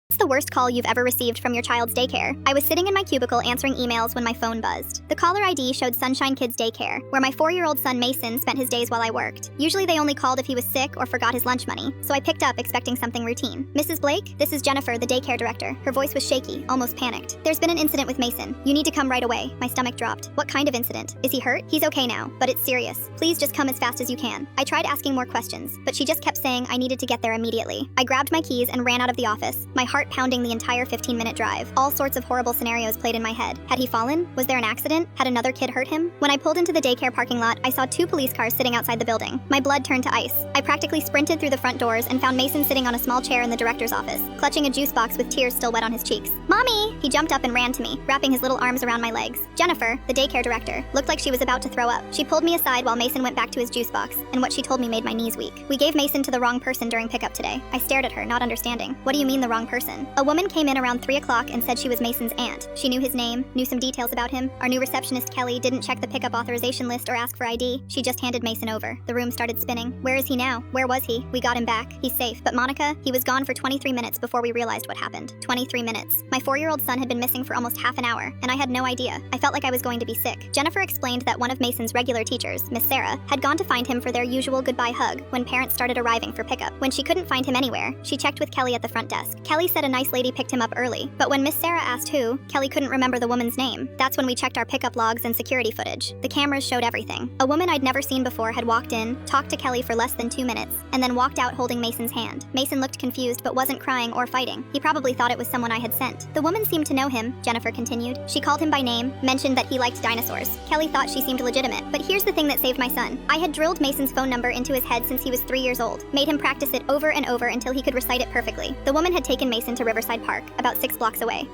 What's the worst call you've ever received from your child's daycare? I was sitting in my cubicle answering emails when my phone buzzed. The caller ID showed Sunshine Kids Daycare, where my 4-year-old son Mason spent his days while I worked. Usually they only called if he was sick or forgot his lunch money, so I picked up expecting something routine. Mrs. Blake, this is Jennifer, the daycare director. Her voice was shaky, almost panicked. There's been an incident with Mason. You need to come right away. My stomach dropped. What kind of incident? Is he hurt? He's okay now, but it's serious. Please just come as fast as you can. I tried asking more questions, but she just kept saying I needed to get there immediately. I grabbed my keys and ran out of the office, my heart pounding the entire 15-minute drive. All sorts of horrible scenarios played in my head. Had he fallen? Was there an accident? Had another kid hurt him? When I pulled into the daycare parking lot, I saw 2 police cars sitting outside the building. My blood turned to ice. I practically sprinted through the front doors and found Mason sitting on a small chair in the director's office, clutching a juice box with tears still wet on his cheeks. "Mommy!" He jumped up and ran to me, wrapping his little arms around my legs. Jennifer, the daycare director, looked like she was about to throw up. She pulled me aside while Mason went back to his juice box, and what she told me made my knees weak. "We gave Mason to the wrong person during pickup today." I stared at her, not understanding. "What do you mean the wrong person?" A woman came in around 3 o'clock and said she was Mason's aunt. She knew his name, knew some details about him. Our new receptionist, Kelly, didn't check the pickup authorization list or ask for ID. She just handed Mason over. The room started spinning. Where is he now? Where was he? We got him back. He's safe. But Monica, he was gone for 23 minutes before we realized what happened. 23 minutes. My 4-year-old son had been missing for almost half an hour, and I had no idea. I felt like I was going to be sick. Jennifer explained that one of Mason's regular teachers, Miss Sarah, had gone to find him for their usual goodbye hug when parents started arriving for pickup. When she couldn't find him anywhere, she checked with Kelly at the front desk. Kelly said a nice lady picked him up early, but when Miss Sarah asked who, Kelly couldn't remember the woman's name. That's when we checked our pickup logs and security footage. The cameras showed everything. A woman I'd never seen before had walked in, talked to Kelly for less than 2 minutes, and then walked out holding Mason's hand. Mason looked confused but wasn't crying or fighting. He probably thought it was someone I had sent. The woman seemed to know him, Jennifer continued. She called him by name, mentioned that he liked dinosaurs. Kelly thought she seemed legitimate. But here's the thing that saved my son. I had drilled Mason's phone number into his head since he was 3 years old, made him practice it over and over until he could recite it perfectly. The woman had taken Mason to Riverside Park, about 6 blocks away.